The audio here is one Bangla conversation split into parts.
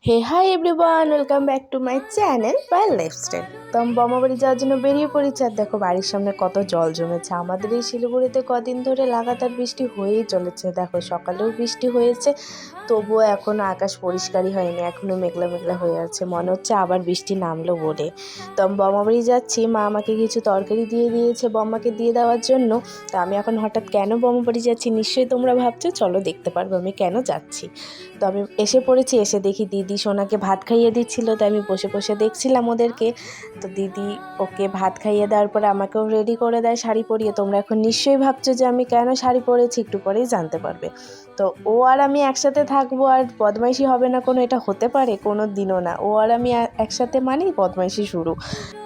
Hey hi everyone, welcome back to my channel by lifestyle. তো আমি বোমা বাড়ি যাওয়ার জন্য বেরিয়ে পড়েছি। আর দেখো বাড়ির সামনে কত জল জমেছে। আমাদের এই শিলিগুড়িতে কদিন ধরে লাগাতার বৃষ্টি হয়েই চলেছে। দেখো সকালেও বৃষ্টি হয়েছে, তবুও এখনও আকাশ পরিষ্কারই হয়নি, এখনও মেঘলা মেঘলা হয়ে আছে, মনে হচ্ছে আবার বৃষ্টি নামলো বলে। তো আমি বোমা বাড়ি যাচ্ছি, মা আমাকে কিছু তরকারি দিয়ে দিয়েছে বোমাকে দিয়ে দেওয়ার জন্য। তো আমি এখন হঠাৎ কেন বোমা বাড়ি যাচ্ছি নিশ্চয়ই তোমরা ভাবছো, চলো দেখতে পারবো আমি কেন যাচ্ছি। তো আমি এসে পড়েছি, এসে দেখি দিদি সোনাকে ভাত খাইয়ে দিচ্ছিল। তো আমি বসে বসে দেখছিলাম ওদেরকে। তো দিদি ওকে ভাত খাইয়ে দেওয়ার পরে আমাকেও রেডি করে দেয় শাড়ি পরিয়ে। তোমরা এখন নিশ্চয়ই ভাবছো যে আমি কেন শাড়ি পরেছি, একটু পরেই জানতে পারবে। তো ও আর আমি একসাথে থাকবো আর বদমাইশি হবে না কোনো, এটা হতে পারে কোনো দিনও না। ও আর আমি একসাথে মানেই বদমাইশি শুরু।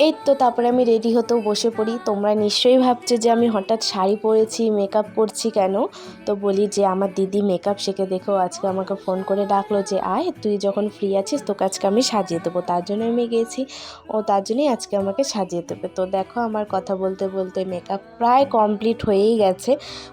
এই তো তারপরে আমি রেডি হতেও বসে পড়ি। তোমরা নিশ্চয়ই ভাবছো যে আমি হঠাৎ শাড়ি পরেছি, মেকআপ করছি কেন। তো বলি যে আমার দিদি মেকআপ শিখে, দেখো আজকে আমাকে ফোন করে ডাকলো যে আয় তুই যখন ফ্রি আছিস তোকে আজকে আমি সাজিয়ে দেবো, তার জন্য আমি গিয়েছি। ও তার জন্যই আজকে আমাকে সাজিয়ে দেবে। তো দেখো আমার কথা বলতে বলতে মেকআপ প্রায় কমপ্লিট হয়েই গেছে।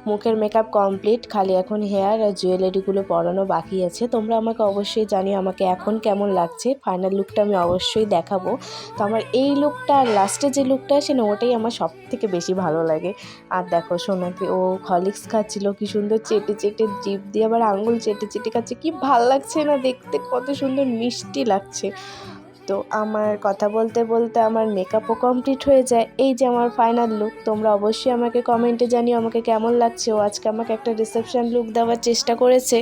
মুখের মেকআপ কমপ্লিট, খালি এখন হেয়ার আর জুয়েলারিগুলো পরানো বাকি আছে। তোমরা আমাকে অবশ্যই জানিও আমাকে এখন কেমন লাগছে। ফাইনাল লুকটা আমি অবশ্যই দেখাবো। তো আমার এই লুকটা আর লাস্টে যে লুকটা আসে না, ওটাই আমার সব থেকে বেশি ভালো লাগে। আর দেখো সোনাকে ও হরলিক্স খাচ্ছিল, কি সুন্দর চেটে চেটে জিভ দিয়ে আবার আঙুল চেটে চেটে খাচ্ছে, কি ভাল লাগছে না দেখতে, কত সুন্দর মিষ্টি লাগছে। তো আমার কথা বলতে বলতে আমার মেকআপও কমপ্লিট হয়ে যায়। এই যে আমার ফাইনাল লুক। তোমরা অবশ্যই আমাকে কমেন্টে জানিও আমাকে কেমন লাগছে। ও আজকে আমাকে একটা রিসেপশন লুক দেওয়ার চেষ্টা করেছে।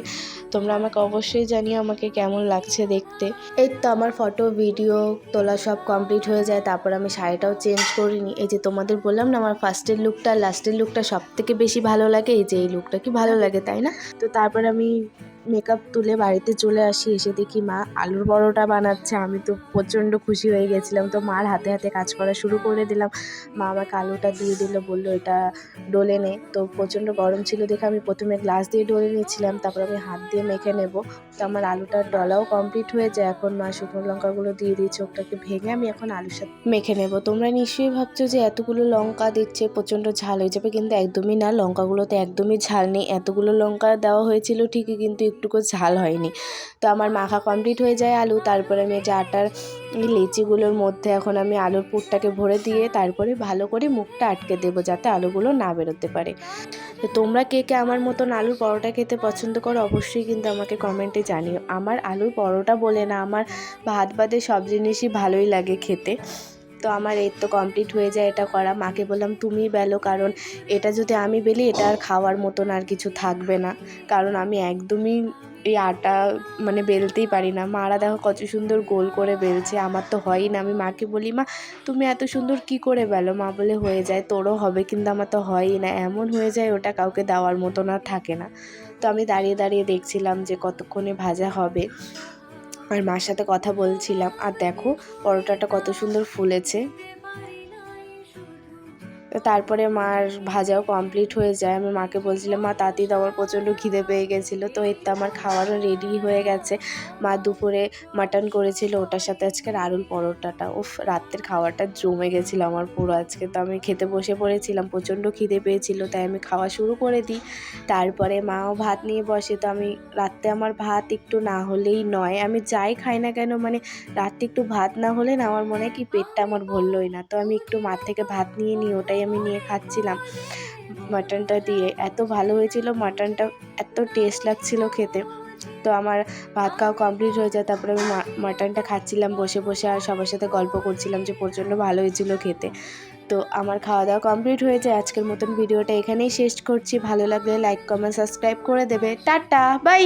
তোমরা আমাকে অবশ্যই জানিও আমাকে কেমন লাগছে দেখতে। এই তো আমার ফটো ভিডিও তোলা সব কমপ্লিট হয়ে যায়। তারপর আমি শাড়িটাও চেঞ্জ করিনি। এই যে তোমাদের বললাম না আমার ফার্স্টের লুকটা আর লাস্টের লুকটা সব থেকে বেশি ভালো লাগে। এই যে এই লুকটা কি ভালো লাগে তাই না? তো তারপর আমি মেকআপ তুলে বাড়িতে চলে আসি। এসে দেখি মা আলুর পরোটা বানাচ্ছে। আমি তো প্রচণ্ড খুশি হয়ে গেছিলাম। তো মার হাতে হাতে কাজ করা শুরু করে দিলাম। মা আমাকে আলুটা দিয়ে দিল, বললো এটা ডলে নে। তো প্রচণ্ড গরম ছিল দেখে আমি প্রথমে গ্লাস দিয়ে ডলে নিয়েছিলাম, তারপর আমি হাত দিয়ে মেখে নেব। তো আমার আলুটার ডলাও কমপ্লিট হয়ে যায়। এখন মা শুকনো লঙ্কাগুলো দিয়ে দিয়েছে, ওটাকে ভেঙে আমি এখন আলুর সাথে মেখে নেব। তোমরা নিশ্চয়ই ভাবছো যে এতগুলো লঙ্কা দিচ্ছে প্রচণ্ড ঝাল হয়ে যাবে, কিন্তু একদমই না। লঙ্কাগুলোতে একদমই ঝাল নেই। এতগুলো লঙ্কা দেওয়া হয়েছিল ঠিকই, কিন্তু একটুকু ঝাল হয়নি। তো আমার মাখা কমপ্লিট হয়ে যায় আলু। তারপরে আমি যে আটার লেচিগুলোর মধ্যে এখন আমি আলুর পুরটাকে ভরে দিয়ে তারপরে ভালো করে মুখটা আটকে দেবো, যাতে আলুগুলো না বেরোতে পারে। তো তোমরা কে কে আমার মতন আলুর পরোটা খেতে পছন্দ করো অবশ্যই কিন্তু আমাকে কমেন্টে জানিও। আমার আলুর পরোটা বলে না, আমার ভাত বাদে সব জিনিসই ভালোই লাগে খেতে। তো আমার এই তো কমপ্লিট হয়ে যায় এটা করা। মাকে বললাম তুমি বেলো, কারণ এটা যদি আমি বেলি এটা আর খাওয়ার মতন আর কিছু থাকবে না, কারণ আমি একদমই এই আটা মানে বেলতেই পারি না। মারা দেখো কত সুন্দর গোল করে বেলছে, আমার তো হয়ই না। আমি মাকে বলি মা তুমি এত সুন্দর কি করে বেলো? মা বলে হয়ে যায়, তোরও হবে, কিন্তু আমার তো হয়ই না। এমন হয়ে যায় ওটা কাউকে দেওয়ার মতন আর থাকে না। তো আমি দাঁড়িয়ে দাঁড়িয়ে দেখছিলাম যে কতক্ষণে ভাজা হবে, আর মার সাথে কথা বলছিলাম। আর দেখো পরোটাটা কত সুন্দর ফুলেছে। তারপরে মার ভাজাও কমপ্লিট হয়ে যায়। আমি মাকে বলছিলাম মা তাড়াতাড়ি দাও, আমার প্রচণ্ড খিদে পেয়ে গেছিলো। তো এর তো আমার খাওয়ারও রেডি হয়ে গেছে। মা দুপুরে মাটন করেছিল, ওটার সাথে আজকের আলুর পরোটাটা, উফ রাত্রের খাওয়াটা জমে গেছিলো আমার পুরো আজকে। তো আমি খেতে বসে পড়েছিলাম, প্রচণ্ড খিদে পেয়েছিল, তাই আমি খাওয়া শুরু করে দিই। তারপরে মাও ভাত নিয়ে বসে। তো আমি রাত্রে আমার ভাত একটু না হলেই নয়, আমি যাই খাই না কেন মানে রাত্রে একটু ভাত না হলে না আমার মনে হয় কি পেটটা আমার ভরলই না। তো আমি একটু মার থেকে ভাত নিয়ে নিই, ওটাই আমি নিয়ে খাচ্ছিলাম মাটনটা দিয়ে। এত ভালো হয়েছিল মাটনটা, এত টেস্ট লাগছিল খেতে। তো আমার ভাত খাওয়া কমপ্লিট হয়ে যায়। তারপরে আমি মাটনটা খাচ্ছিলাম বসে বসে, আর সবার সাথে গল্প করছিলাম যে প্রচণ্ড ভালো হয়েছিল খেতে। তো আমার খাওয়া দাওয়া কমপ্লিট হয়ে যায়। আজকের মতন ভিডিওটা এখানেই শেষ করছি। ভালো লাগলে লাইক কমেন্ট সাবস্ক্রাইব করে দেবে। Tata bye.